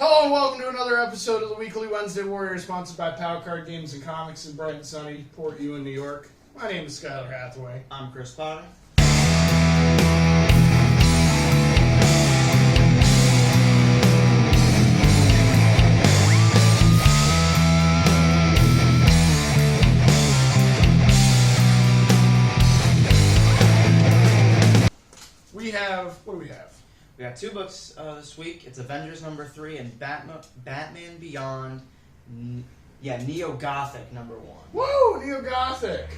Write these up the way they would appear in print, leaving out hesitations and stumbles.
Hello and welcome to another episode of the Weekly Wednesday Warrior, sponsored by Power Card Games and Comics in bright and sunny Port U in New York. My name is Skylar Hathaway. I'm Chris Potter. What do we have? We got two books this week. It's Avengers number 3 and Batman Beyond. Neo-Gothic number 1. Woo! Neo-Gothic!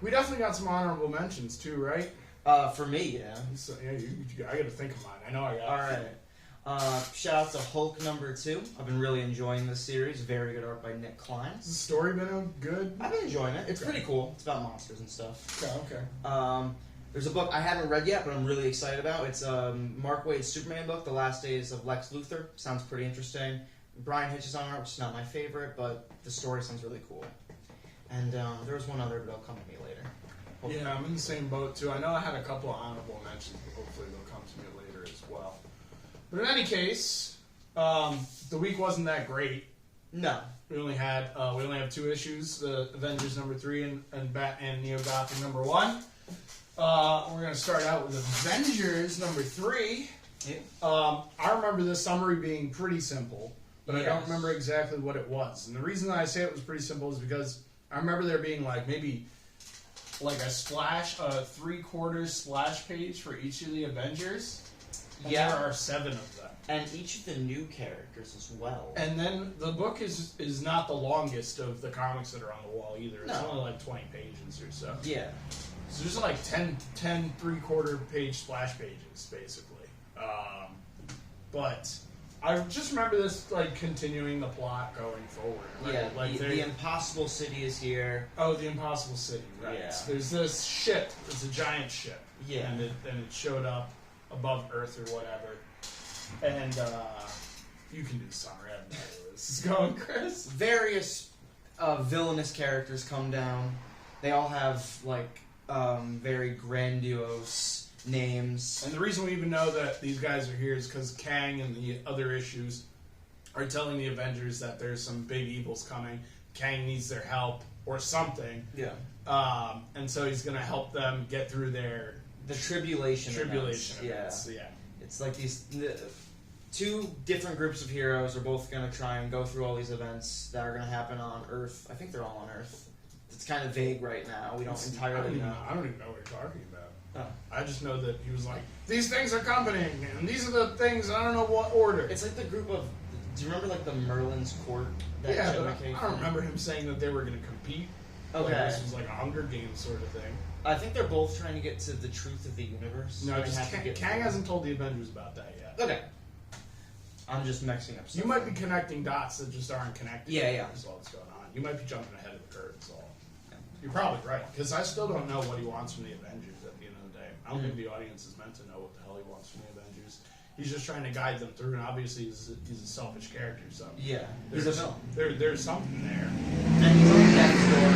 We definitely got some honorable mentions too, right? For me, yeah. So, yeah, I gotta think of mine. I know I got Alright. Shout out to Hulk number 2. I've been really enjoying this series. Very good art by Nick Klein. Has the story been good? I've been enjoying it. It's pretty cool. It's about monsters and stuff. Okay. There's a book I haven't read yet, but I'm really excited about. It's Mark Waid's Superman book, The Last Days of Lex Luthor. Sounds pretty interesting. Brian Hitch's on art, which is not my favorite, but the story sounds really cool. And there was one other, but it'll come to me later. Hopefully. Yeah, I'm in the same boat too. I know I had a couple of honorable mentions, but hopefully they'll come to me later as well. But in any case, the week wasn't that great. No. We only have 2 issues: the Avengers number 3 and Batman Neo-Gothic number 1. We're going to start out with Avengers number 3. Yeah. I remember the summary being pretty simple, but Yes. I don't remember exactly what it was. And the reason that I say it was pretty simple is because I remember there being maybe a 3/4 splash page for each of the Avengers. And Yeah. there are 7 of them. And each of the new characters as well. And then the book is not the longest of the comics that are on the wall either. It's No. only 20 pages or so. Yeah. So there's 10 3/4 page splash pages, basically. But I just remember this continuing the plot going forward. Right? Yeah, the Impossible City is here. Oh, the Impossible City, right. Yeah. There's this ship. It's a giant ship. Yeah. And it showed up above Earth or whatever. And you can do the summary. I have no idea where this is going, Chris. Various villainous characters come down. They all have very grandiose names. And the reason we even know that these guys are here is because Kang and the other issues are telling the Avengers that there's some big evils coming. Kang needs their help or something. Yeah. And so he's going to help them get through the tribulation events. Yeah. It's like these 2 different groups of heroes are both going to try and go through all these events that are going to happen on Earth. I think they're all on Earth. It's kind of vague right now. We don't entirely know. I don't even know what you're talking about. Oh. I just know that he was like, these things are coming, and these are the things, I don't know what order. It's like the group of... Do you remember the Merlin's Court? Yeah, but I don't remember him saying that they were going to compete. Okay. This was a Hunger Games sort of thing. I think they're both trying to get to the truth of the universe. No, Kang hasn't told the Avengers about that yet. Okay. I'm just mixing up stuff. You might be connecting dots that just aren't connected. Yeah. That's all that's going on. You might be jumping ahead of the curve, that's all. Yeah. You're probably right, because I still don't know what he wants from the Avengers at the end of the day. I don't think the audience is meant to know what the hell he wants from the Avengers. He's just trying to guide them through, and obviously he's a selfish character, so... Yeah, he's a villain. There's something there. And he's on death's door.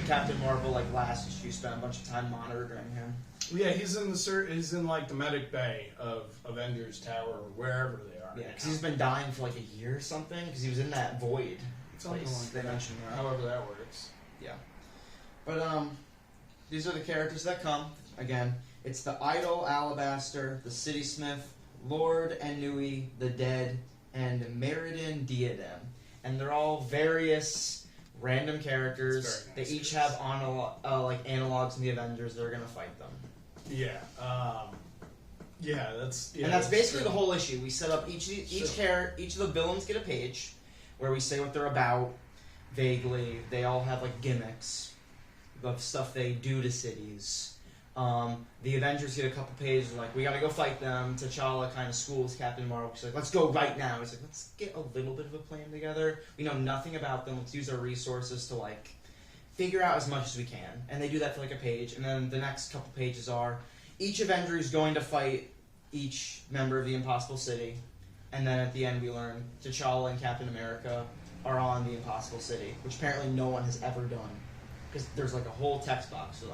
Captain Marvel, last issue, spent a bunch of time monitoring him. Yeah, he's in the medic bay of Avengers Tower, or wherever they are. Yeah, because he's been dying for a year or something, because he was in that void Something place like they that. mentioned. However that works. Yeah. But, these are the characters that come. Again, it's the Idol, Alabaster, the City Smith, Lord Ennui, the Dead, and Meriden Diadem. And they're all various random characters. Nice. They each have analogs in the Avengers that are going to fight them. Yeah. That's basically true. the whole issue. We set up each of the villains get a page where we say what they're about vaguely. They all have gimmicks of stuff they do to cities. The Avengers get a couple pages we gotta go fight them. T'Challa kind of schools Captain Marvel. She's like, let's go right now. He's like, let's get a little bit of a plan together. We know nothing about them. Let's use our resources to figure out as much as we can. And they do that for a page. And then the next couple pages are each Avenger is going to fight each member of the Impossible City. And then at the end we learn T'Challa and Captain America are on the Impossible City, which apparently no one has ever done. Because there's a whole text box. So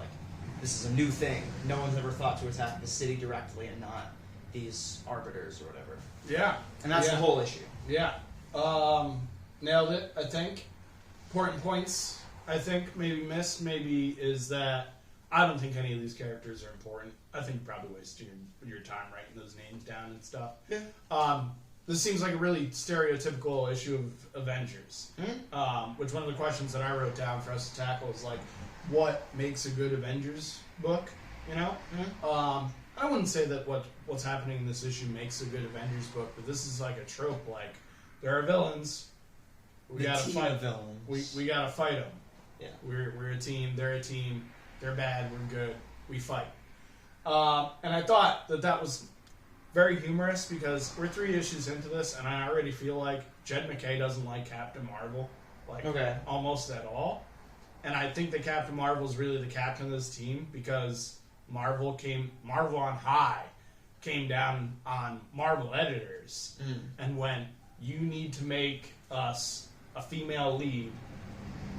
this is a new thing. No one's ever thought to attack the city directly and not these arbiters or whatever. Yeah. And that's the whole issue. Yeah. Nailed it, I think. Important points, I think, maybe missed, maybe is that I don't think any of these characters are important. I think you probably wasted your time writing those names down and stuff. Yeah. This seems like a really stereotypical issue of Avengers. Which one of the questions that I wrote down for us to tackle is like, what makes a good Avengers book? You know? I wouldn't say that what's happening in this issue makes a good Avengers book, but this is like a trope. Like, there are villains. We gotta fight villains. We gotta fight them. Yeah. We're a team. They're a team. They're bad. We're good. We fight. And I thought that was very humorous because we're 3 issues into this, and I already feel like Jed MacKay doesn't like Captain Marvel, like almost at all. And I think that Captain Marvel is really the captain of this team because Marvel on high came down on Marvel editors and went, you need to make us a female lead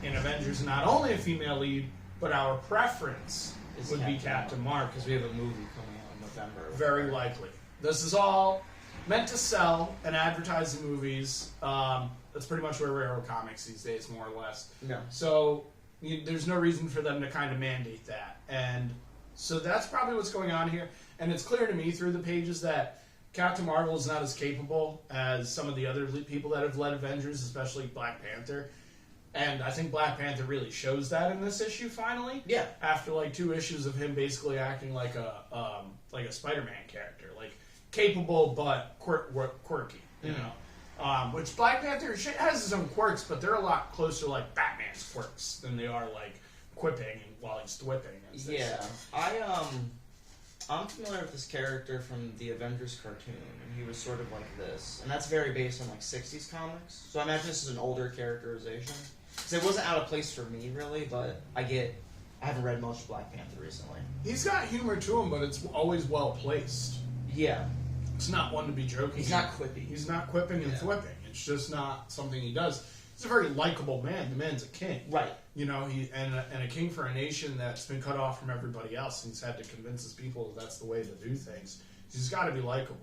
in Avengers, and not only a female lead, but our preference would be Captain Marvel. Because we have a movie coming out in November. Very likely. This is all meant to sell and advertise the movies. That's pretty much where Arrow Comics these days, more or less. Yeah. So there's no reason for them to kind of mandate that. And so that's probably what's going on here. And it's clear to me through the pages that Captain Marvel is not as capable as some of the other people that have led Avengers, especially Black Panther. And I think Black Panther really shows that in this issue, finally. Yeah. After like 2 issues of him basically acting like a Spider-Man character, like capable but quirky, you know. Which Black Panther has his own quirks, but they're a lot closer to like Batman's quirks than they are like quipping while he's thwipping. Yeah, I'm familiar with this character from the Avengers cartoon, and he was sort of like this, and that's very based on like 60s comics. So I imagine this is an older characterization. So it wasn't out of place for me really, but I haven't read most Black Panther recently. He's got humor to him, but it's always well placed. Yeah. It's not one to be joking. He's not quippy. He's not quipping and thwipping. It's just not something he does. He's a very likable man. The man's a king. Right. You know, and a king for a nation that's been cut off from everybody else, and he's had to convince his people that that's the way to do things. He's got to be likable.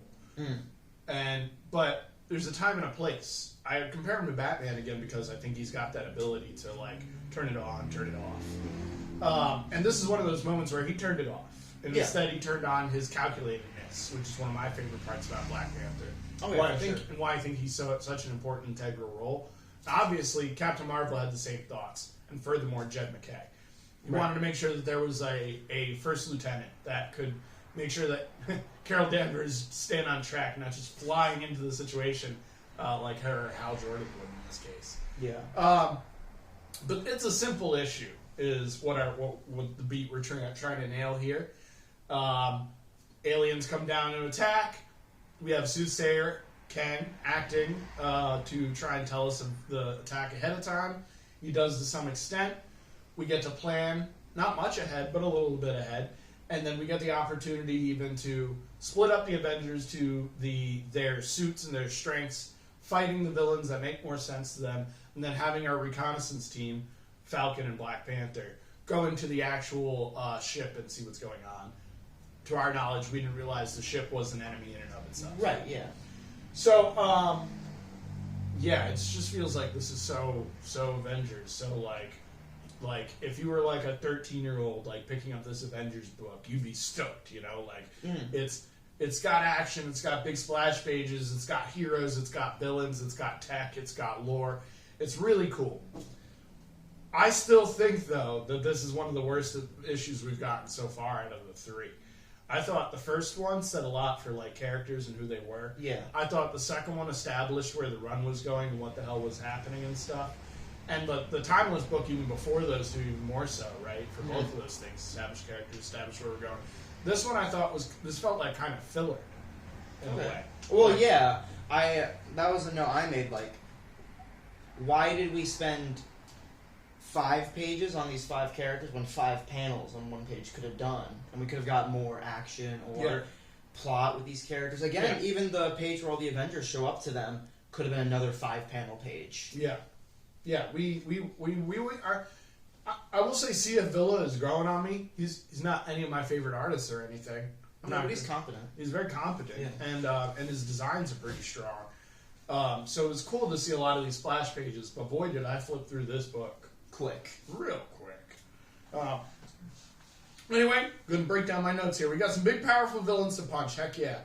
But there's a time and a place. I compare him to Batman again because I think he's got that ability to like turn it on, turn it off. And this is one of those moments where he turned it off, and instead he turned on his calculatedness, which is one of my favorite parts about Black Panther. And why I think he's such an important integral role. Obviously, Captain Marvel had the same thoughts, and furthermore, Jed MacKay. He wanted to make sure that there was a first lieutenant that could make sure that Carol Danvers staying on track, not just flying into the situation like her Hal Jordan would in this case. Yeah. But it's a simple issue, is what the beat we're trying to nail here. Aliens come down to attack. We have Soothsayer Ken acting to try and tell us of the attack ahead of time. He does to some extent. We get to plan, not much ahead, but a little bit ahead. And then we get the opportunity even to split up the Avengers to their suits and their strengths, fighting the villains that make more sense to them, and then having our reconnaissance team, Falcon and Black Panther, go into the actual ship and see what's going on. To our knowledge, we didn't realize the ship was an enemy in and of itself. Right, yeah. So, it just feels like this is so Avengers. So, like if you were like a 13-year-old, like picking up this Avengers book, you'd be stoked, you know? Like, it's got action, it's got big splash pages, it's got heroes, it's got villains, it's got tech, it's got lore. It's really cool. I still think, though, that this is one of the worst issues we've gotten so far out of the 3. I thought the first one said a lot for like characters and who they were. Yeah. I thought the second one established where the run was going and what the hell was happening and stuff. And the Timeless book, even before those 2, even more so, right? For both of those things, established characters, established where we're going. This one I thought this felt like kind of filler in a way. Well, that was a note I made. Like, why did we spend 5 pages on these 5 characters when 5 panels on one page could have done, and we could have got more action or plot with these characters. Again, even the page where all the Avengers show up to them could have been another 5-panel page. Yeah, we are. I will say, Cia Villa is growing on me. He's not any of my favorite artists or anything. But he's competent. He's very competent, Yeah. And his designs are pretty strong. So it was cool to see a lot of these splash pages, but boy, did I flip through this book real quick. Anyway, gonna break down my notes here. We got some big, powerful villains to punch. Heck yeah.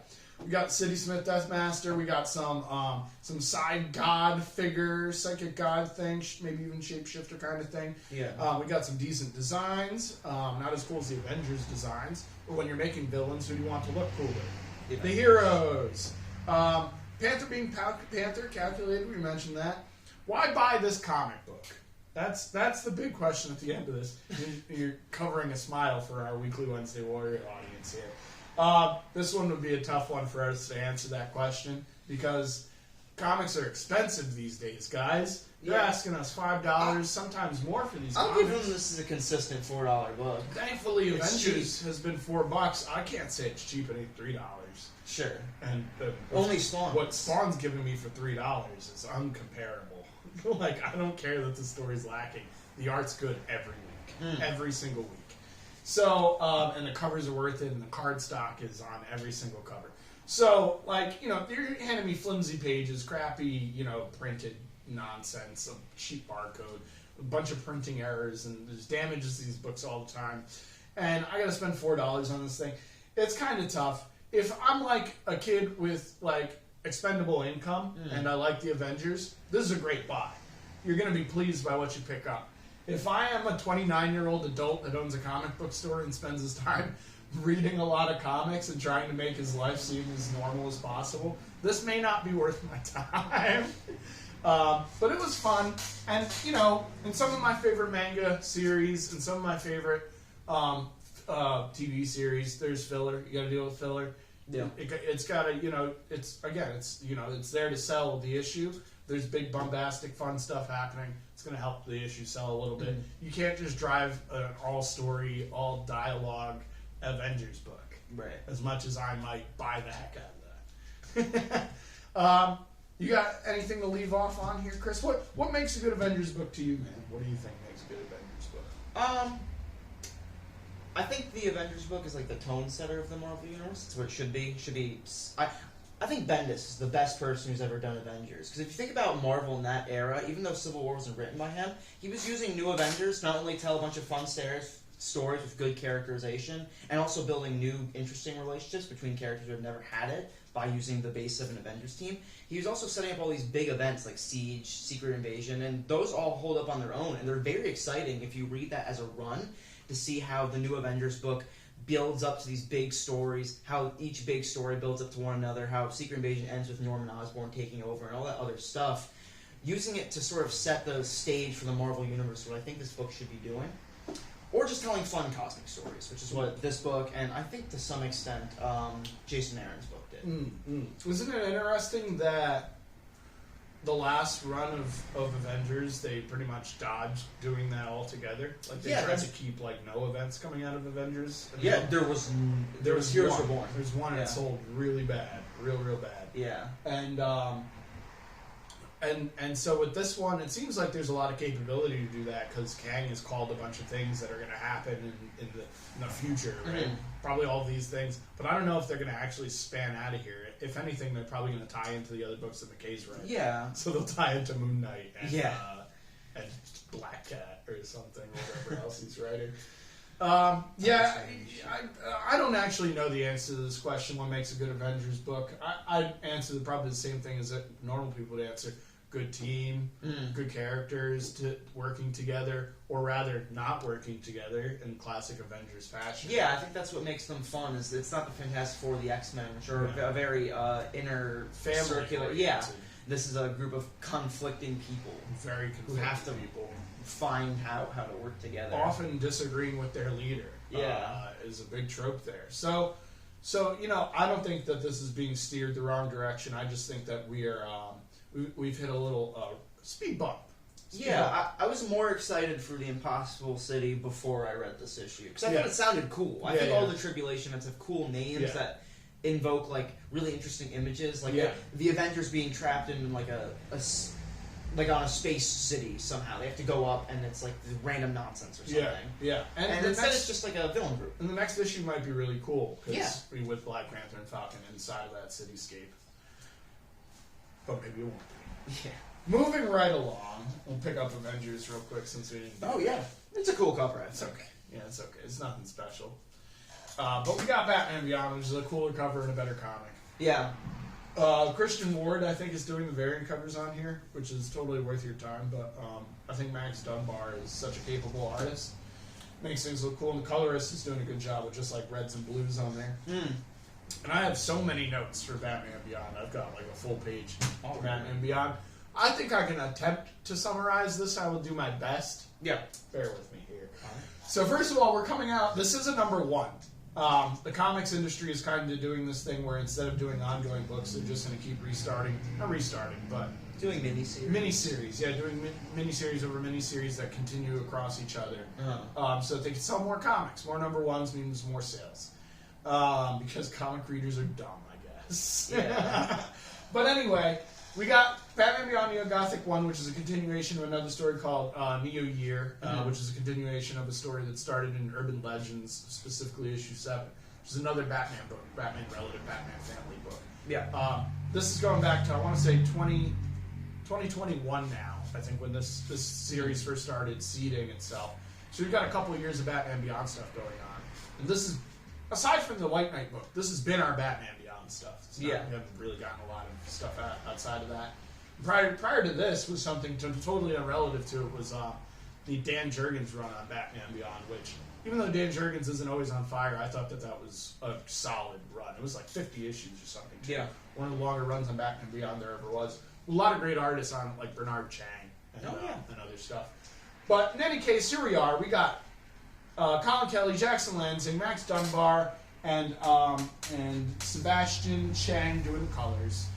We got City Smith Deathmaster. We got some side god figure, psychic god thing, maybe even shapeshifter kind of thing. Yeah. We got some decent designs. Not as cool as the Avengers designs. But when you're making villains, who do you want to look cool with? The heroes. Panther being Panther, calculated. We mentioned that. Why buy this comic book? That's the big question at the end of this. You're covering a smile for our weekly Wednesday Warrior audience here. This one would be a tough one for us to answer that question because comics are expensive these days, guys. They're asking us $5, sometimes more for these comics. I'll give them this is a consistent $4 book. Thankfully, Avengers has been $4. I can't say it's cheap at $3. Sure. And only Spawn. What Spawn's giving me for $3 is uncomparable. Like, I don't care that the story's lacking. The art's good every week. Every single week. So, and the covers are worth it, and the card stock is on every single cover. So, like, you're handing me flimsy pages, crappy, printed nonsense, a cheap barcode, a bunch of printing errors, and there's damages to these books all the time. And I gotta spend $4 on this thing. It's kind of tough. If I'm like a kid with, like, expendable income, and I like the Avengers, this is a great buy. You're gonna be pleased by what you pick up. If I am a 29-year-old adult that owns a comic book store and spends his time reading a lot of comics and trying to make his life seem as normal as possible, this may not be worth my time. But it was fun. And, in some of my favorite manga series and some of my favorite TV series, there's filler. You gotta deal with filler. Yeah. It's gotta, it's there to sell the issue. There's big, bombastic, fun stuff happening. It's going to help the issue sell a little bit. You can't just drive an all-story, all-dialogue Avengers book. Right. As much as I might buy the heck out of that. You got anything to leave off on here, Chris? What makes a good Avengers book to you, man? What do you think makes a good Avengers book? I think the Avengers book is like the tone setter of the Marvel Universe. It's what it should be. I think Bendis is the best person who's ever done Avengers. Because if you think about Marvel in that era, even though Civil War wasn't written by him, he was using New Avengers to not only tell a bunch of fun stories with good characterization, and also building new, interesting relationships between characters who have never had it by using the base of an Avengers team. He was also setting up all these big events like Siege, Secret Invasion, and those all hold up on their own, and they're very exciting if you read that as a run to see how the New Avengers book builds up to these big stories, how each big story builds up to one another, how Secret Invasion ends with Norman Osborn taking over, and all that other stuff. Using it to sort of set the stage for the Marvel Universe, what I think this book should be doing. Or just telling fun cosmic stories, which is what this book, and I think to some extent, Jason Aaron's book did. Isn't it interesting that the last run of Avengers, they pretty much dodged doing that altogether? Like, they tried to keep, no events coming out of Avengers. There was Heroes Were Born. There's one that sold really bad. Real bad. Yeah. And so with this one, it seems like there's a lot of capability to do that because Kang has called a bunch of things that are going to happen in the future, right? Probably all of these things. But I don't know if they're going to actually span out of here. If anything, they're probably going to tie into the other books that McKay's writing. Yeah. So they'll tie into Moon Knight and Black Cat or something, whatever else he's writing. I don't actually know the answer to this question, what makes a good Avengers book. I'd answer probably the same thing as normal people would answer. Good team, good characters working together, or rather not working together in classic Avengers fashion. Yeah, I think that's what makes them fun. Is it's not the Fantastic Four, the X-Men, which are a very inner family circular. Yeah, this is a group of conflicting people, very conflicting who have to people find how to work together. Often disagreeing with their leader. Is a big trope there. So I don't think that this is being steered the wrong direction. I just think that we are. We've hit a little speed bump. I was more excited for the Impossible City before I read this issue because I thought it sounded cool. I think all the Tribulation events have cool names that invoke really interesting images, the Avengers being trapped in like on a space city somehow. They have to go up, and it's like random nonsense or something. Yeah. And instead it's just like a villain group. And the next issue might be really cool, because Yeah. with Black Panther and Falcon inside of that cityscape. But maybe it won't be. Yeah. Moving right along, we'll pick up Avengers real quick since we didn't. Oh yeah, it's a cool cover. It's okay. Yeah, it's okay. It's nothing special. But we got Batman Beyond, which is a cooler cover and a better comic. Yeah. Christian Ward, I think, is doing the variant covers on here, which is totally worth your time. But I think Max Dunbar is such a capable artist. Makes things look cool, and the colorist is doing a good job with just like reds and blues on there. And I have so many notes for Batman Beyond. I've got like a full page for Batman Beyond. I think I can attempt to summarize this. I will do my best. Yeah. Bear with me here. So first of all, we're coming out. This is a #1. The comics industry is kind of doing this thing where instead of doing ongoing books, they're just going to keep not restarting, but doing miniseries. Miniseries, yeah, doing miniseries over miniseries that continue across each other. So that they can sell more comics. More #1s means more sales. Because comic readers are dumb, I guess. Yeah. But anyway, we got Batman Beyond Neo-Gothic 1, which is a continuation of another story called Neo-Year, which is a continuation of a story that started in Urban Legends, specifically issue 7, which is another Batman book, Batman relative, Batman family book. Yeah. This is going back to, I want to say, 2021 now, I think, when this series first started seeding itself. So we've got a couple of years of Batman Beyond stuff going on. And this is, aside from the White Knight book, this has been our Batman Beyond stuff. We haven't really gotten a lot of stuff outside of that. Prior to this was something totally unrelative to it, was the Dan Jurgens run on Batman Beyond, which, even though Dan Jurgens isn't always on fire, I thought that was a solid run. It was like 50 issues or something. Yeah. One of the longer runs on Batman Beyond there ever was. A lot of great artists on, like Bernard Chang and other stuff. But in any case, here we are. We got Colin Kelly, Jackson Lansing, Max Dunbar, and Sebastian Chang doing the colors.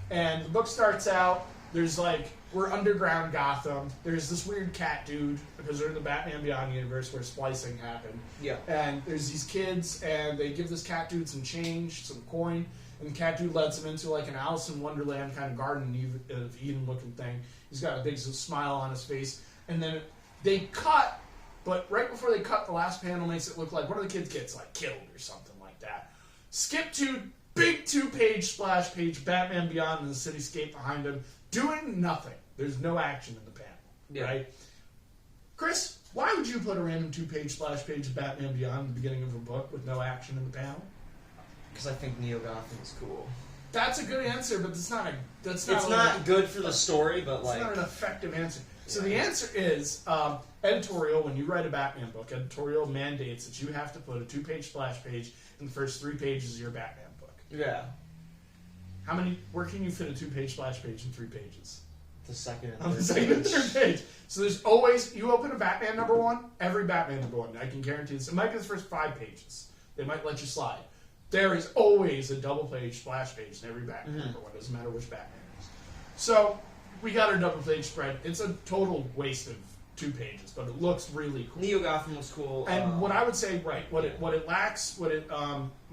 And the book starts out, there's like, we're underground Gotham. There's this weird cat dude, because they're in the Batman Beyond universe where splicing happened. Yeah. And there's these kids, and they give this cat dude some change, some coin, and the cat dude lets him into like an Alice in Wonderland kind of Garden of Eden looking thing. He's got a big smile on his face. And then they cut, but right before they cut, the last panel makes it look like one of the kids gets like killed or something like that. Skip to big 2-page splash page, Batman Beyond and the cityscape behind him, doing nothing. There's no action in the panel, right? Chris, why would you put a random 2-page splash page of Batman Beyond at the beginning of a book with no action in the panel? Because I think Neo-Gothic is cool. That's a good answer, but it's not good for the story, but it's not an effective answer. So the answer is editorial. When you write a Batman book, editorial mandates that you have to put a 2-page splash page in the first 3 pages of your Batman book. Yeah. Where can you fit a 2-page splash page in 3 pages? The second On and the third second and page. third page. So there's always, you open a Batman #1, every Batman #1, I can guarantee this. It might be the first 5 pages. They might let you slide. There is always a double-page splash page in every Batman #1, doesn't matter which Batman it is. So we got our double-page spread. It's a total waste of 2 pages, but it looks really cool. Neo-Gotham looks cool. And what I would say, what it lacks, what it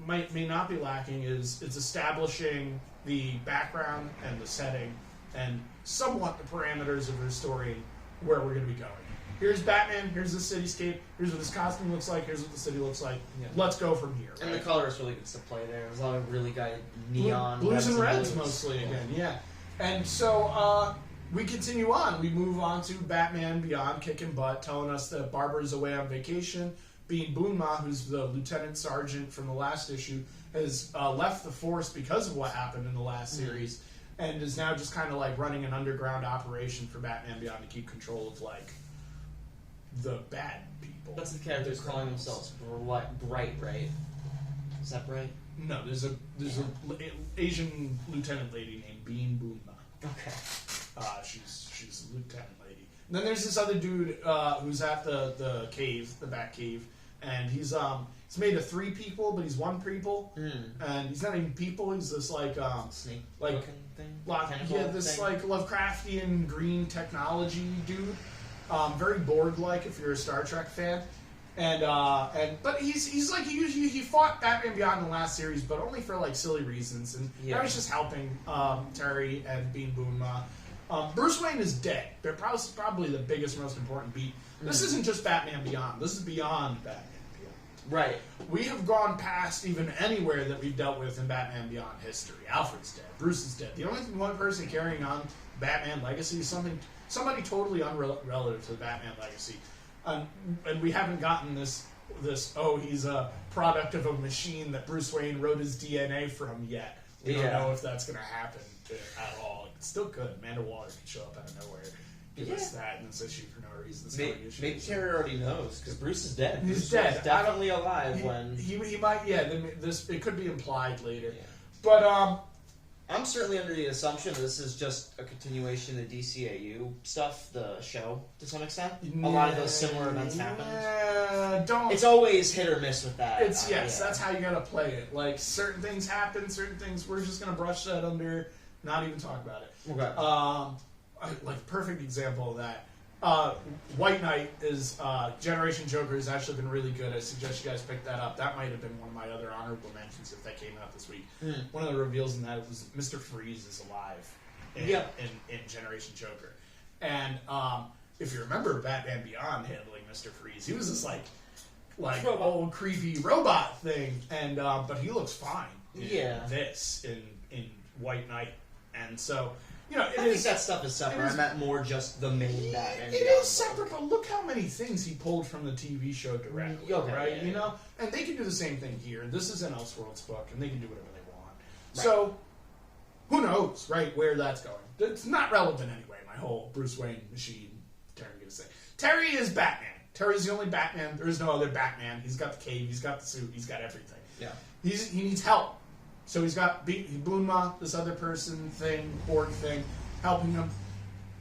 may not be lacking is it's establishing the background and the setting and somewhat the parameters of the story where we're going to be going. Here's Batman, here's the cityscape, here's what his costume looks like, here's what the city looks like. Yeah. Let's go from here. And the colorist really gets to play there. There's a lot of really good neon blues and reds blues. mostly again, yeah. And so we continue on. We move on to Batman Beyond kicking butt, telling us that Barbara's away on vacation. Being Boonma, who's the lieutenant sergeant from the last issue, has left the force because of what happened in the last series, and is now just kind of like running an underground operation for Batman Beyond to keep control of like the bad people. That's the characters calling themselves Bright, right? Is that Bright? No, there's a Asian lieutenant lady named Bean Boonma. Okay. She's a lieutenant lady. And then there's this other dude who's at the cave, the Bat Cave, and he's made of 3 people, but he's 1 people, and he's not even people. He's this like snake like looking thing. this thing. like Lovecraftian green technology dude, very Borg-like if you're a Star Trek fan. But he's like he fought Batman Beyond in the last series, but only for like silly reasons. And now he's just helping Terry and Bean Boonma. Bruce Wayne is dead. They're probably the biggest, most important beat. This isn't just Batman Beyond. This is beyond Batman Beyond. Right. We have gone past even anywhere that we've dealt with in Batman Beyond history. Alfred's dead. Bruce is dead. The only one person carrying on Batman legacy is somebody totally unrelative to the Batman legacy. And we haven't gotten this, he's a product of a machine that Bruce Wayne wrote his DNA from yet. We don't know if that's going to happen at all. It still could. Amanda Waller could show up out of nowhere, give us that in this issue for no reason. Maybe Terry already knows, because Bruce is dead. He's dead. Definitely alive when... He might, it could be implied later. Yeah. But, I'm certainly under the assumption that this is just a continuation of the DCAU stuff, the show, to some extent. A lot of those similar events happened. It's always hit or miss with that. That's how you gotta play it. Like, certain things happen, certain things, we're just gonna brush that under, not even talk about it. Okay. Perfect example of that. White Knight is Generation Joker has actually been really good. I suggest you guys pick that up. That might have been one of my other honorable mentions if that came out this week. One of the reveals in that was Mr. Freeze is alive in Generation Joker. And if you remember Batman Beyond handling Mr. Freeze, he was this like old creepy robot thing, and but he looks fine in White Knight, and so. I think that stuff is separate. I meant more just the main Batman. It is separate, but look how many things he pulled from the TV show directly, right? Yeah. And they can do the same thing here. This is an Elseworlds book, and they can do whatever they want. Right. So, who knows, right, where that's going? It's not relevant anyway, my whole Bruce Wayne machine, Terry gonna say. Terry is Batman. Terry's the only Batman. There is no other Batman. He's got the cave, he's got the suit, he's got everything. Yeah. He needs help. So he's got Boonma, this other person thing, Borg thing, helping him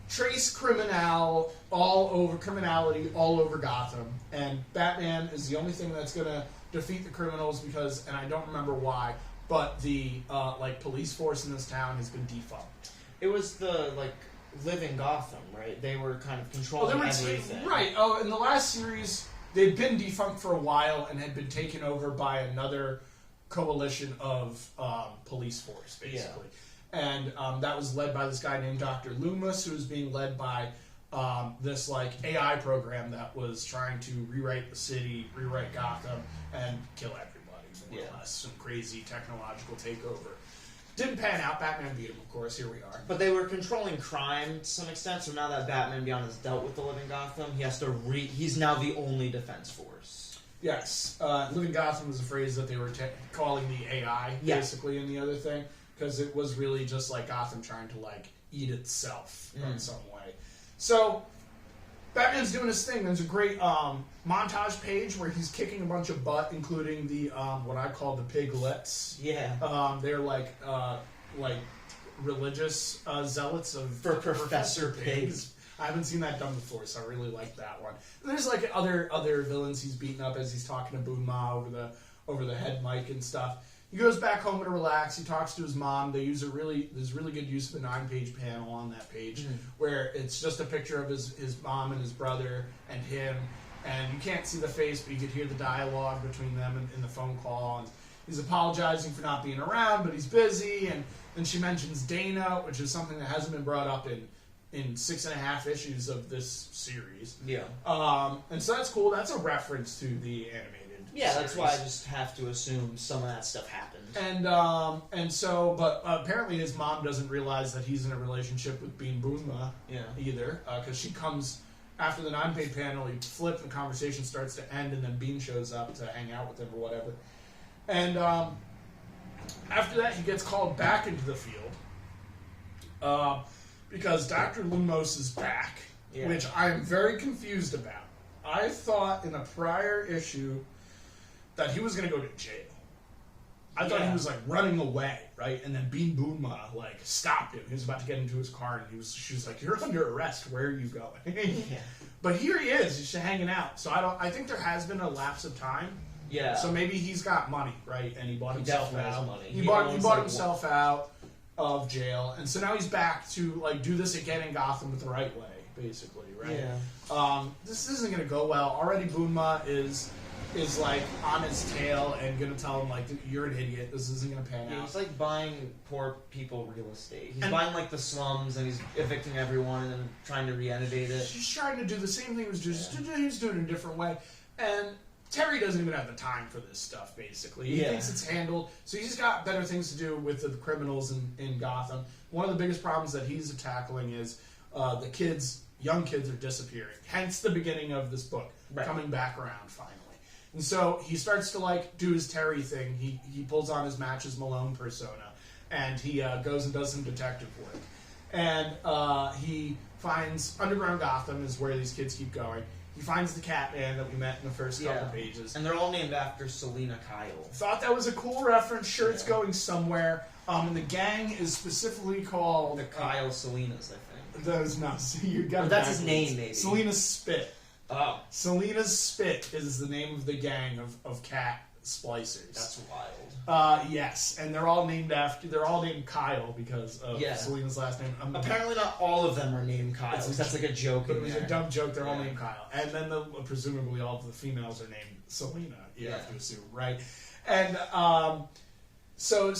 trace criminality all over Gotham. And Batman is the only thing that's going to defeat the criminals because, and I don't remember why, but the police force in this town has been defunct. It was the living Gotham, right? They were kind of controlling everything. Right. Oh, in the last series, they'd been defunct for a while and had been taken over by another coalition of police force, basically. And that was led by this guy named Dr. Loomis, who was being led by this AI program that was trying to rewrite the city, rewrite Gotham, and kill everybody, more or less. Some crazy technological takeover. Didn't pan out. Batman beat him, of course. Here we are. But they were controlling crime to some extent, so now that Batman Beyond has dealt with the living Gotham, he has to he's now the only defense force. Yes. Living Gotham was a phrase that they were calling the AI, basically, in the other thing, because it was really just like Gotham trying to, eat itself in some way. So, Batman's doing his thing. There's a great montage page where he's kicking a bunch of butt, including the, what I call the piglets. Yeah. They're religious zealots for Professor Pigs. I haven't seen that done before, so I really like that one. And there's other villains he's beating up as he's talking to Boonma over the head mic and stuff. He goes back home to relax. He talks to his mom. They use there's really good use of a 9-page panel on that page where it's just a picture of his mom and his brother and him, and you can't see the face, but you could hear the dialogue between them in the phone call. And he's apologizing for not being around, but he's busy. And then she mentions Dana, which is something that hasn't been brought up in 6.5 issues of this series. Yeah. And so that's cool. That's a reference to the animated series. That's why I just have to assume some of that stuff happened. But apparently his mom doesn't realize that he's in a relationship with Bean Boonma either, because she comes after the 9-page panel, he flips, the conversation starts to end, and then Bean shows up to hang out with him or whatever. And after that, he gets called back into the field. Because Dr. Lumos is back, which I am very confused about. I thought in a prior issue that he was going to go to jail. I thought he was running away, right? And then Bean Boonma stopped him. He was about to get into his car, and she was like, "You're under arrest. Where are you going?" But here he is. He's just hanging out. So I think there has been a lapse of time. Yeah. So maybe he's got money, right? And he bought himself out. Money. He bought himself out of jail, and so now he's back to do this again in Gotham with the right way, basically, right? Yeah. This isn't going to go well. Already Boonma is like on his tail and gonna tell him like, you're an idiot, this isn't gonna pan Yeah, out. he's like buying poor people real estate. He's And- buying like the slums and he's evicting everyone and then trying to re-innovate it. He's trying to do the same thing, he's doing it a different way. And Terry doesn't even have the time for this stuff, basically. He thinks it's handled, so he's got better things to do with the criminals in Gotham. One of the biggest problems that he's tackling is young kids are disappearing. Hence the beginning of this book, coming back around finally. And so he starts to like do his Terry thing. He pulls on his Matches Malone persona, and he goes and does some detective work. And he finds Underground Gotham is where these kids keep going. He finds the Catman that we met in the first couple pages. And they're all named after Selina Kyle. Thought that was a cool reference. Sure, it's going somewhere. And the gang is specifically called... The Kyle Salinas, I think. That is not... You got that's his name, maybe. Selina's Spit. Oh. Selina's Spit is the name of the gang of cat splicers. That's wild. Yes, and they're all named Kyle because of Selina's last name. Apparently not all of them are named Kyle. That's like a joke. But it was a dumb joke. They're all named Kyle, and then presumably all of the females are named Selina. You have to assume, right? And so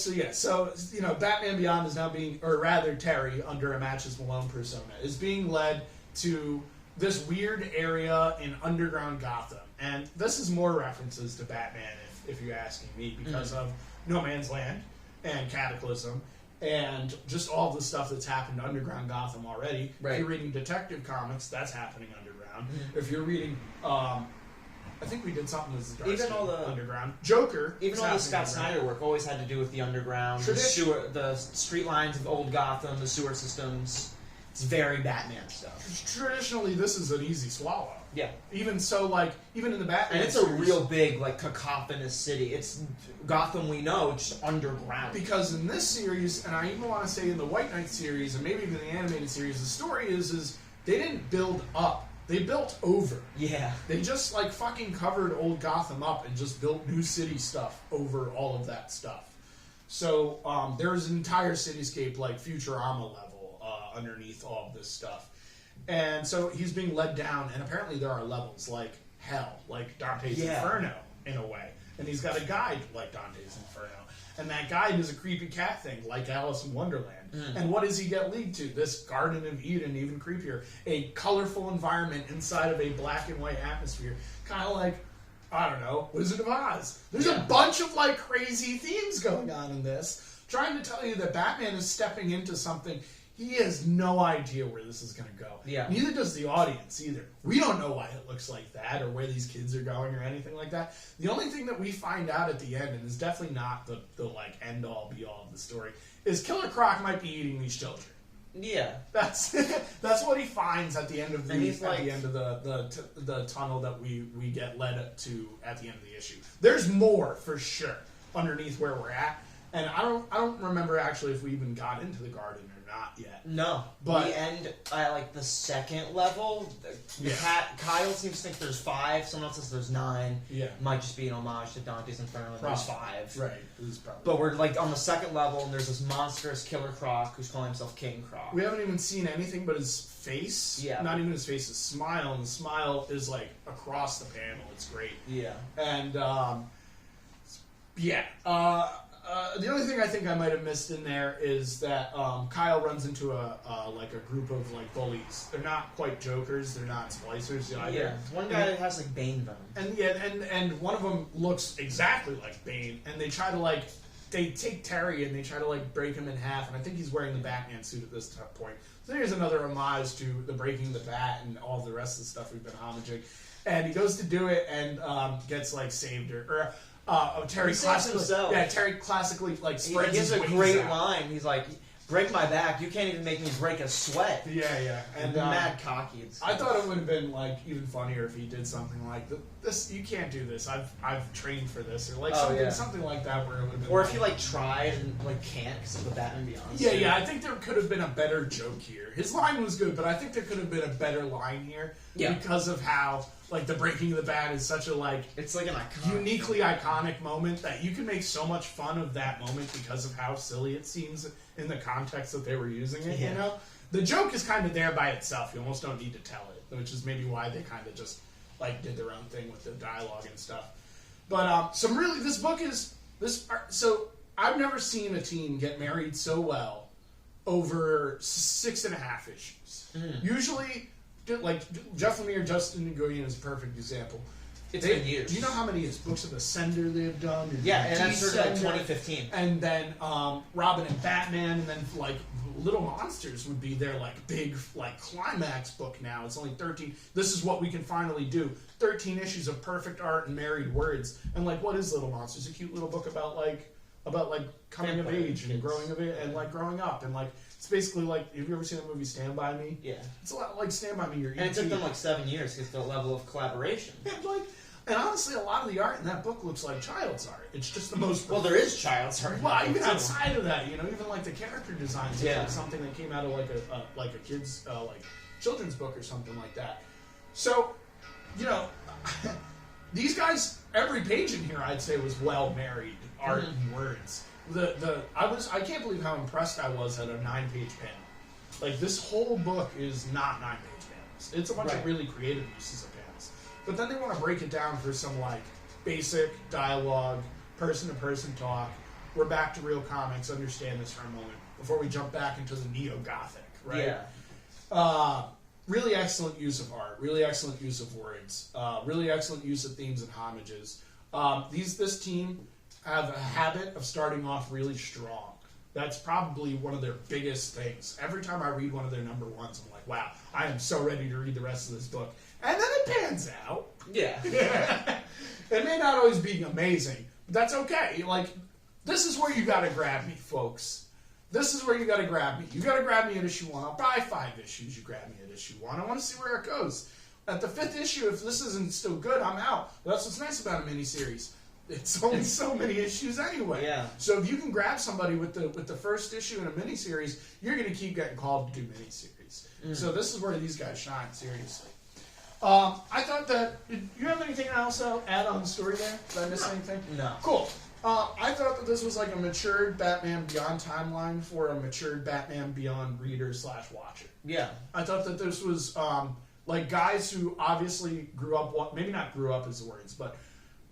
Batman Beyond is now being, or rather Terry under a Matches Malone persona, is being led to this weird area in underground Gotham, and this is more references to Batman, if you're asking me, because of No Man's Land and Cataclysm and just all the stuff that's happened to underground Gotham already. Right. If you're reading Detective Comics, that's happening underground. If you're reading, I think we did something with the Even all the underground Joker. Even all the Scott Snyder work always had to do with the underground, the street lines of old Gotham, the sewer systems. It's very Batman stuff. Traditionally, this is an easy swallow. Yeah. Even so, even in the Batman and it's series, a real big, cacophonous city. It's Gotham we know, it's just underground. Because in this series, and I even want to say in the White Knight series, and maybe even the animated series, the story is they didn't build up. They built over. Yeah. They just, fucking covered old Gotham up and just built new city stuff over all of that stuff. So, there's an entire cityscape, Futurama level, underneath all of this stuff. And so he's being led down, and apparently there are levels like hell, like Dante's Inferno, in a way. And he's got a guide like Dante's Inferno. And that guide is a creepy cat thing, like Alice in Wonderland. And what does he get lead to? This Garden of Eden, even creepier. A colorful environment inside of a black and white atmosphere. Kind of like, I don't know, Wizard of Oz. There's a bunch of, crazy themes going on in this. Trying to tell you that Batman is stepping into something. He has no idea where this is going to go. Yeah. Neither does the audience either. We don't know why it looks like that or where these kids are going or anything like that. The only thing that we find out at the end, and is definitely not the end all be all of the story, is Killer Croc might be eating these children. Yeah. That's what he finds at the end of the the tunnel that we get led to at the end of the issue. There's more for sure underneath where we're at. And I don't remember actually if we even got into the garden or not yet. No, but we end at the second level. Kyle seems to think there's 5. Someone else says there's 9. Yeah, might just be an homage to Dante's Inferno. There's 5. Right. It was probably. But we're on the second level, and there's this monstrous Killer Croc who's calling himself King Croc. We haven't even seen anything but his face. Yeah. Not even his face. His smile, and the smile is across the panel. It's great. Yeah. And the only thing I think I might have missed in there is that Kyle runs into a group of bullies. They're not quite Jokers. They're not splicers either. Yeah, one guy that has Bane venom. And one of them looks exactly like Bane. And they try to they take Terry and they try to break him in half. And I think he's wearing the Batman suit at this point. So there's another homage to the breaking the bat and all the rest of the stuff we've been homaging. And he goes to do it and gets saved Terry classically spreads his wings. He gives a great line. He's like, "Break my back. You can't even make me break a sweat." Yeah. And mad cocky. I thought it would have been even funnier if he did something like this. You can't do this. I've trained for this, or something like that, where it would have been. Or if he tried and can't because of the Batman Beyond. Yeah. I think there could have been a better joke here. His line was good, but I think there could have been a better line here because of how. The breaking of the bat is such a it's an uniquely iconic moment that you can make so much fun of that moment because of how silly it seems in the context that they were using it. The joke is kind of there by itself. You almost don't need to tell it, which is maybe why they kind of just like did their own thing with the dialogue and stuff. But this book is so I've never seen a team get married so well over 6.5 issues. Usually, like Jeff Lemire, Justin Nguyen is a perfect example. It's been years. Do you know how many books of Ascender they've done? Yeah, and that's sort of like 2015. And then Robin and Batman, and then like Little Monsters would be their like big like climax book now. It's only 13. This is what we can finally do. 13 issues of perfect art and married words. And like, what is Little Monsters? A cute little book about coming of age and growing of it and like growing up and like it's basically like, have you ever seen the movie Stand By Me? Yeah. It's a lot like Stand By Me. And it took them like 7 years to get the level of collaboration. And honestly, a lot of the art in that book looks like child's art. It's just the most... Well, there is child's art. Well, even outside of that, even like the character designs, yeah. Like something that came out of like a kid's like children's book or something like that. So, these guys, every page in here, I'd say was well married art and words. I can't believe how impressed I was at a 9-page panel. Like this whole book is not 9-page panels. It's a bunch of really creative uses of panels. But then they want to break it down for some like basic dialogue, person-to-person talk. We're back to real comics. Understand this for a moment before we jump back into the Neo-Gothic, right? Yeah. Really excellent use of art. Really excellent use of words. Really excellent use of themes and homages. This team have a habit of starting off really strong. That's probably one of their biggest things. Every time I read one of their number ones, I'm like, wow, I am so ready to read the rest of this book. And then it pans out. Yeah. It may not always be amazing, but that's okay. Like, this is where you gotta grab me, folks. This is where you gotta grab me. You gotta grab me at issue 1. I'll buy 5 issues. You grab me at issue 1. I want to see where it goes. At the 5th issue, if this isn't still good, I'm out. Well, that's what's nice about a miniseries. It's only so many issues anyway. Yeah. So if you can grab somebody with the first issue in a miniseries, you're going to keep getting called to do miniseries. So this is where these guys shine, seriously. I thought that... Did you have anything else to add on the story there? Did I miss anything? No. Cool. I thought that this was like a matured Batman Beyond timeline for a matured Batman Beyond reader/watcher. Yeah. I thought that this was like guys who obviously grew up... Maybe not grew up is the words, but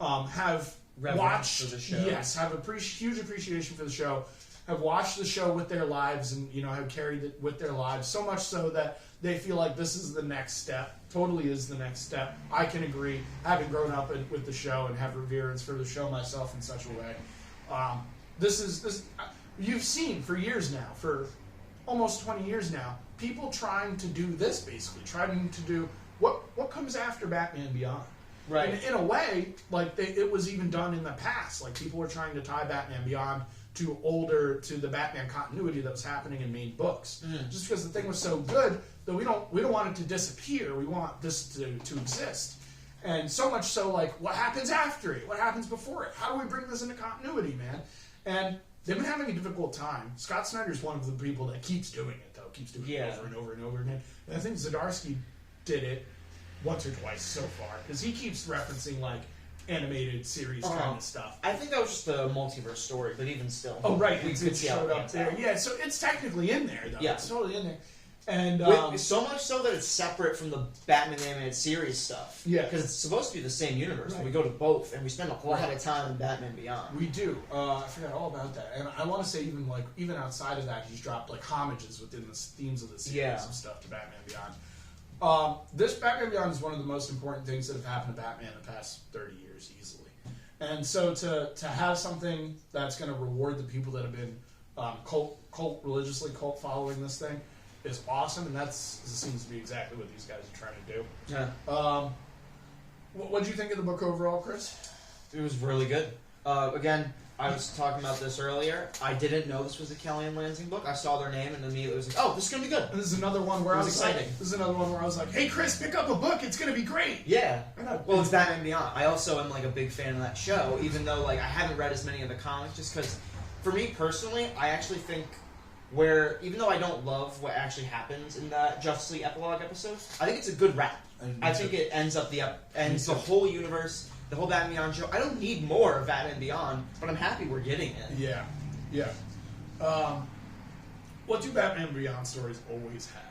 have... watched for the show. Yes, have a huge appreciation for the show, have watched the show with their lives and have carried it with their lives, so much so that they feel like this is the next step, totally is the next step. I can agree, having grown up with the show and have reverence for the show myself in such a way. This you've seen for years now, for almost 20 years now, people trying to do this, basically trying to do what comes after Batman Beyond. Right. In a way, like it was even done in the past. Like people were trying to tie Batman Beyond to the Batman continuity that was happening in main books. Just because the thing was so good that we don't want it to disappear. We want this to exist. And so much so, like, what happens after it? What happens before it? How do we bring this into continuity, man? And they've been having a difficult time. Scott Snyder's one of the people that keeps doing it, though. Keeps doing it over and over and over again. And I think Zdarsky did it once or twice so far, because he keeps referencing like animated series kind of stuff. I think that was just a multiverse story, but even still. Oh right, we it showed up there. Out. Yeah, so it's technically in there though. Yeah. It's totally in there. And so much so that it's separate from the Batman animated series stuff. Yeah, because it's supposed to be the same universe. Right. We go to both, and we spend a lot of time in Batman Beyond. We do. I forgot all about that, and I want to say even outside of that, he's dropped like homages within the themes of the series and stuff to Batman Beyond. This Batman Beyond is one of the most important things that have happened to Batman in the past 30 years, easily. And so to have something that's going to reward the people that have been religiously cult following this thing is awesome, and this seems to be exactly what these guys are trying to do. Yeah. What did you think of the book overall, Chris? It was really good. Again, I was talking about this earlier. I didn't know this was a Kelly and Lansing book. I saw their name and immediately was like, "Oh, this is gonna be good." And this is another one where This is another one where I was like, "Hey, Chris, pick up a book. It's gonna be great." Yeah. Well, it's Batman Beyond. I also am like a big fan of that show, even though like I haven't read as many of the comics, just because, for me personally, I actually think even though I don't love what actually happens in that Justice League epilogue episode, I think it's a good wrap. I think it ends the whole universe. The whole Batman Beyond show. I don't need more of Batman Beyond, but I'm happy we're getting it. Yeah. What do Batman Beyond stories always have?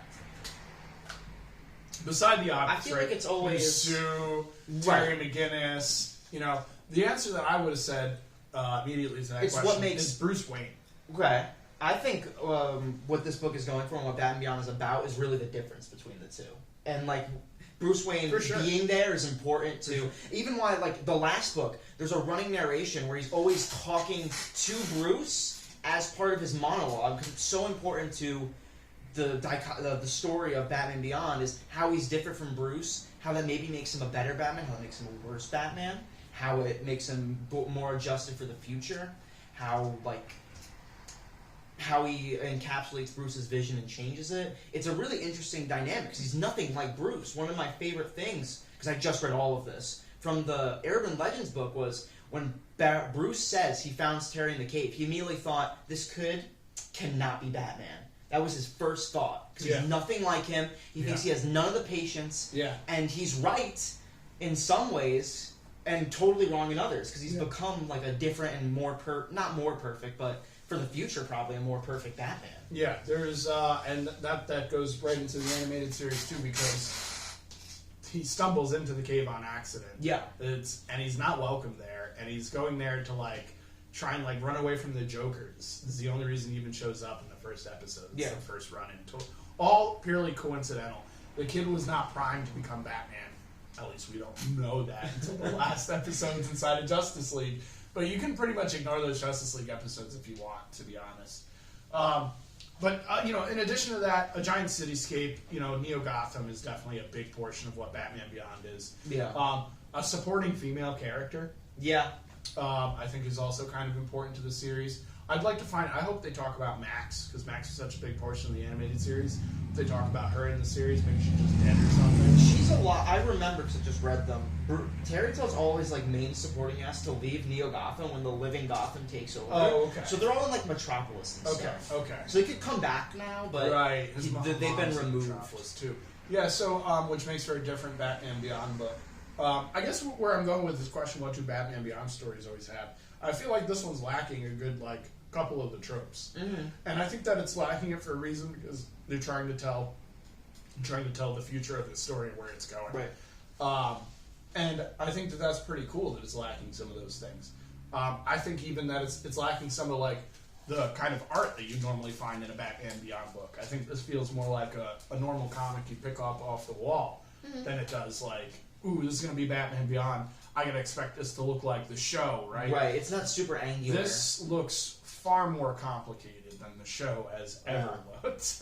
beside the obvious, I feel right? like it's always Sue, Terry McGinnis. The answer that I would have said immediately to that It's question what makes- is Bruce Wayne. Okay. I think what this book is going for and what Batman Beyond is about is really the difference between the two. And, like, Bruce Wayne For sure. being there is important to... sure. Even why, like, the last book, there's a running narration where he's always talking to Bruce as part of his monologue. 'Cause it's so important to the story of Batman Beyond is how he's different from Bruce, how that maybe makes him a better Batman, how it makes him a worse Batman, how it makes him more adjusted for the future, how he encapsulates Bruce's vision and changes it. It's a really interesting dynamic because he's nothing like Bruce. One of my favorite things, because I just read all of this, from the Urban Legends book was when Bruce says he found Terry in the cave, he immediately thought, this cannot be Batman. That was his first thought. Because he's nothing like him. He thinks he has none of the patience. Yeah. And he's right in some ways and totally wrong in others. Because he's become like a different and more, not more perfect, but for the future probably a more perfect Batman. Yeah, there's, and that goes right into the animated series too because he stumbles into the cave on accident. Yeah. And he's not welcome there, and he's going there to, like, try and, like, run away from the Jokers. This is the only reason he even shows up in the first episode. It's the first run-in. All purely coincidental. The kid was not primed to become Batman. At least we don't know that until the last episodes inside of Justice League. But you can pretty much ignore those Justice League episodes if you want, to be honest. In addition to that, a giant cityscape, Neo-Gotham is definitely a big portion of what Batman Beyond is. Yeah. A supporting female character, Yeah. I think is also kind of important to the series. I hope they talk about Max, because Max is such a big portion of the animated series. If they talk about her in the series, maybe she's just dead or something. She's a lot. I remember because I just read them. Terry tells all his main supporting cast to leave Neo-Gotham when the living Gotham takes over. Oh, okay. So they're all in Metropolis and stuff. Okay. So they could come back now, but right. they've been removed. Metropolis too. Yeah. So, which makes for a different Batman Beyond book. I guess where I'm going with this question, what do Batman Beyond stories always have? I feel like this one's lacking a good couple of the tropes, and I think that it's lacking it for a reason because they're trying to tell the future of the story and where it's going. Right. And I think that that's pretty cool that it's lacking some of those things. I think even that it's lacking some of the kind of art that you normally find in a Batman Beyond book. I think this feels more like a normal comic you pick up off the wall than it does ooh, this is going to be Batman Beyond. I gotta expect this to look like the show, right? Right. It's not super angular. This looks far more complicated than the show has ever looked.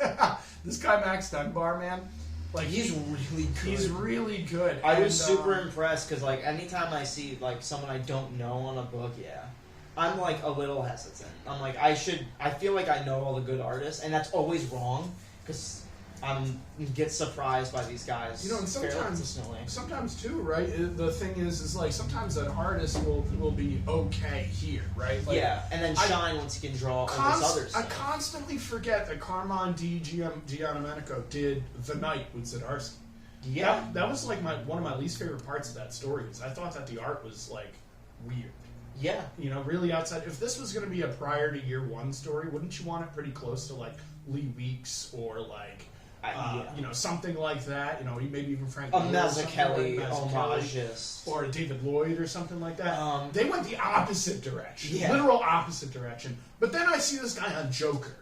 This guy Max Dunbar, man, he's really good. He's really good. I was super impressed because anytime I see someone I don't know on a book, I'm a little hesitant. I'm I feel like I know all the good artists, and that's always wrong because get surprised by these guys. And sometimes too, right? The thing is sometimes an artist will be okay here, right? And then shine once he can draw all this other stuff. I constantly forget that Carmine Giandomenico did The Night with Zdarsky. Yeah, that was one of my least favorite parts of that story because I thought that the art was weird. Yeah, really outside. If this was going to be a prior to year one story, wouldn't you want it pretty close to Lee Weeks or something like that? Maybe even Frank. A Mazzucchelli homage, or David Lloyd or something like that. They went the opposite direction, Yeah. literal opposite direction. But then I see this guy on Joker.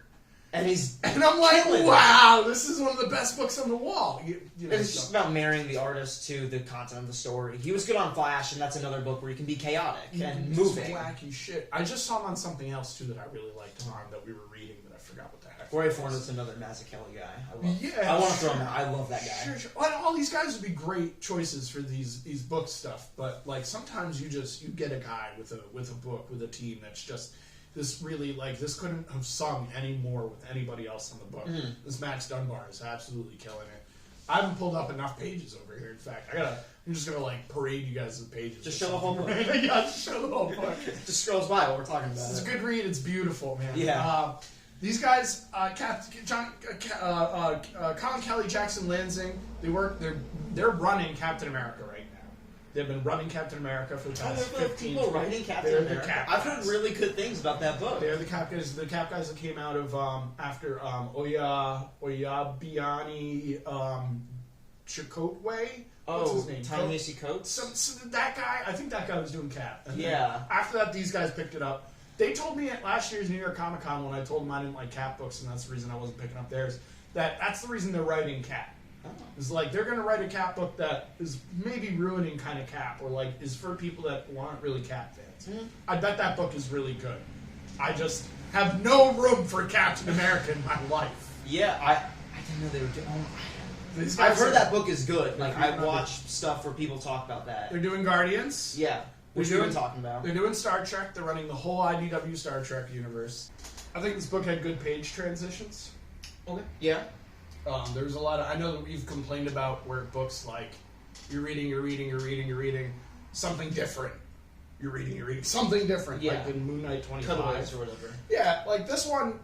And I'm like, wow, this is one of the best books on the wall. It's just about marrying the artist to the content of the story. He was good on Flash, and that's another book where he can be chaotic and moving. Wacky shit. I just saw him on something else too that I really liked him on that we were reading, but I forgot what the heck. Roy Forn's another Mazzucchelli guy. I want to throw him out. I love that guy. Sure. Well, all these guys would be great choices for these book stuff, but sometimes you get a guy with a book with a team that's just. This really, this couldn't have sung any more with anybody else on the book. This Max Dunbar is absolutely killing it. I haven't pulled up enough pages over here. In fact, I'm just gonna parade you guys with pages. Just show the whole book. Yeah, just show the whole book. Just scrolls by while we're talking about it. It's a good read. It's beautiful, man. Yeah. These guys, Colin Kelly, Jackson Lansing, they're running Captain America right now. They've been running Captain America for the past 15 years. Writing Captain America. I've heard really good things about that book. They're the Cap guys. The Cap guys that came out of after Oyabiani Chakotay. Oh, What's his name? Ta-Nehisi Coates? So that guy, I think that guy was doing Cap. And Yeah. after that, these guys picked it up. They told me at last year's New York Comic Con when I told them I didn't like Cap books, and that's the reason I wasn't picking up theirs, that's the reason they're writing Cap. Oh. It's like they're going to write a Cap book that is maybe ruining kind of Cap, or like is for people that aren't really Cap fans. Mm-hmm. I bet that book is really good. I just have no room for Captain America in my life. Yeah, I didn't know they were doing. These guys I've heard are- that book is good. Like They're I watched stuff where people talk about that. They're doing Guardians. Yeah, which They're we've been doing- talking about. They're doing Star Trek. They're running the whole IDW Star Trek universe. I think this book had good page transitions. Okay. Yeah. There's a lot of... I know that we've complained about where books like you're reading something different. You're reading something different. Yeah. Like in Moon Knight 25. Cutaways or whatever. Yeah, like this one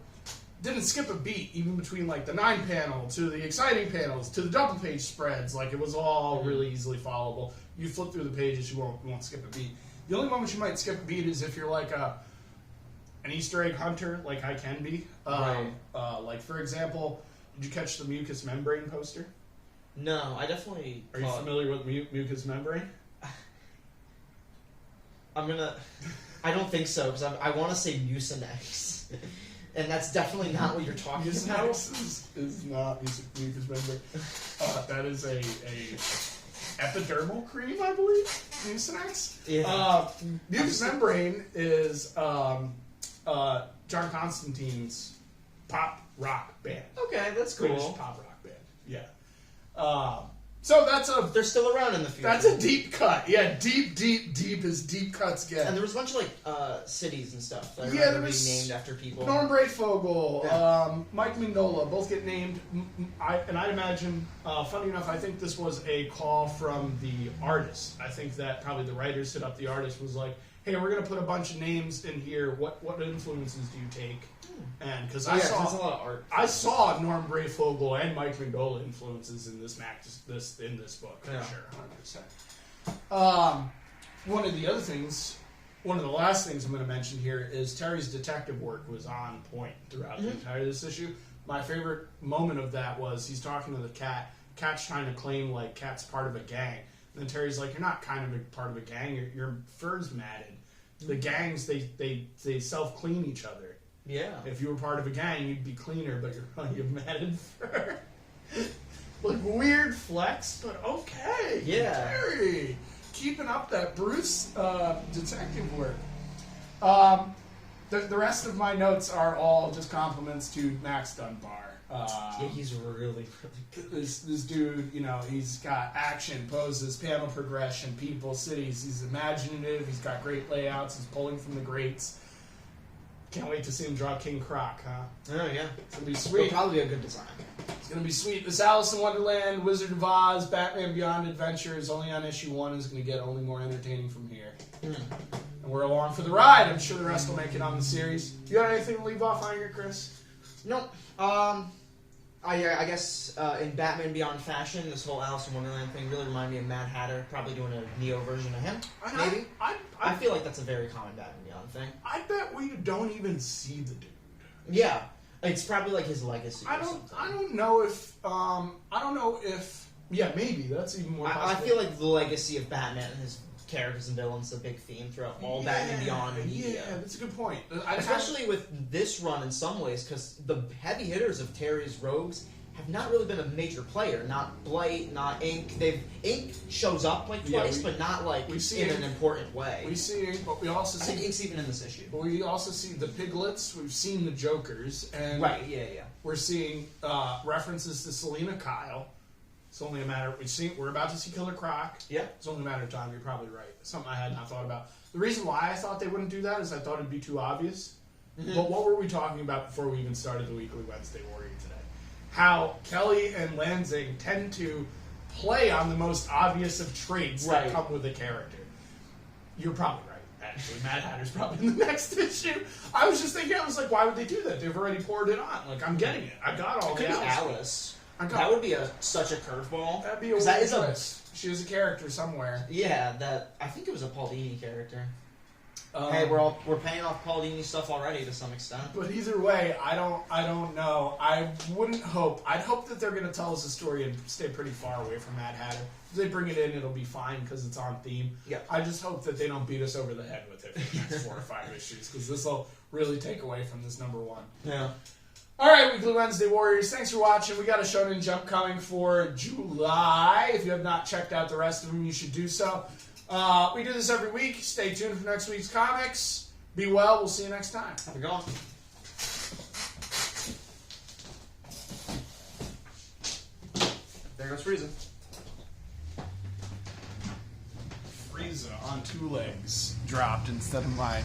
didn't skip a beat, even between like the 9 panel to the exciting panels to the double page spreads. Like it was all really easily followable. You flip through the pages, you won't skip a beat. The only moment you might skip a beat is if you're like an Easter egg hunter, like I can be. Right. Like for example, did you catch the mucous membrane poster? No, I definitely. Are you familiar with mucous membrane? I don't think so because I want to say Mucinex, and that's definitely not what you're talking about. Mucinex is not mucous membrane. That is a epidermal cream, I believe. Mucinex. Yeah. Mucous membrane is John Constantine's pop rock band. Okay, that's British cool. pop rock band. Yeah. So They're still around in the future. that's a deep cut. Yeah, deep as deep cuts get. And there was a bunch of like cities and stuff that I Yeah, remember there was being named after people. Norm Brayfogle, Yeah. Mike Mignola, both get named. I'd imagine, funny enough, I think this was a call from the artist. I think that probably the writers hit up the artist, was like, hey, we're going to put a bunch of names in here. What influences do you take? And because there's a lot of art. I saw Norm Brayfogle and Mike Mignola influences in this book, for Yeah. sure, 100%. One of the last things I'm going to mention here is Terry's detective work was on point throughout the entire this issue. My favorite moment of that was he's talking to the cat. Cat's trying to claim like Cat's part of a gang. And then Terry's like, you're not kind of a part of a gang. Your fur's matted. The gangs, they self-clean each other. Yeah. If you were part of a gang, you'd be cleaner, but you have matted fur. Like, weird flex, but okay. Yeah. Terry, keeping up that Bruce detective work. The rest of my notes are all just compliments to Max Dunbar. Yeah, he's really good. This dude, he's got action, poses, panel progression, people, cities. He's imaginative. He's got great layouts. He's pulling from the greats. Can't wait to see him draw King Croc, huh? Oh, yeah. It's going to be It'll sweet. probably be a good design. It's going to be sweet. This Alice in Wonderland, Wizard of Oz, Batman Beyond Adventures, only on issue 1, is going to get only more entertaining from here. And we're along for the ride. I'm sure the rest will make it on the series. You got anything to leave off on here, Chris? Nope. I guess in Batman Beyond fashion, this whole Alice in Wonderland thing really reminded me of Mad Hatter, probably doing a Neo version of him. Maybe. I feel like that's a very common Batman Beyond thing. I bet we don't even see the dude. Yeah, it's probably like his legacy. I don't know if. Yeah, maybe that's even more. I feel like the legacy of Batman and his characters and villains is a big theme throughout all Batman Beyond media. Yeah, that's a good point. Especially with this run in some ways, because the heavy hitters of Terry's Rogues have not really been a major player. Not Blight, not Ink. Ink shows up like twice, but not like in an important way. We see Ink, but we also I see think Ink's even in this issue. But we also see the Piglets. We've seen the Jokers, and we're seeing references to Selena Kyle. It's only a matter. We're about to see Killer Croc. Yeah. It's only a matter of time. You're probably right. Something I had not thought about. The reason why I thought they wouldn't do that is I thought it'd be too obvious. Mm-hmm. But what were we talking about before we even started the Weekly Wednesday Warrior today? How Kelly and Lansing tend to play on the most obvious of traits that come with a character. You're probably right. Actually, Mad Hatter's probably in the next issue. I was just thinking, I was like, why would they do that? They've already poured it on. Like, I'm getting it. I got all It the could be Alice. Alice. That would be such a curveball. That'd be a that weird is twist. She was a character somewhere. Yeah, I think it was a Paul Dini character. Hey, we're paying off Paul Dini stuff already to some extent. But either way, I don't know. I wouldn't hope. I'd hope that they're going to tell us a story and stay pretty far away from Mad Hatter. If they bring it in, it'll be fine because it's on theme. Yeah. I just hope that they don't beat us over the head with it for the next 4 or 5 issues because this will really take away from this number 1. Yeah. All right, Weekly Wednesday Warriors. Thanks for watching. We got a Shonen Jump coming for July. If you have not checked out the rest of them, you should do so. We do this every week. Stay tuned for next week's comics. Be well. We'll see you next time. Have a good one. There goes Frieza. Frieza on 2 legs dropped instead of my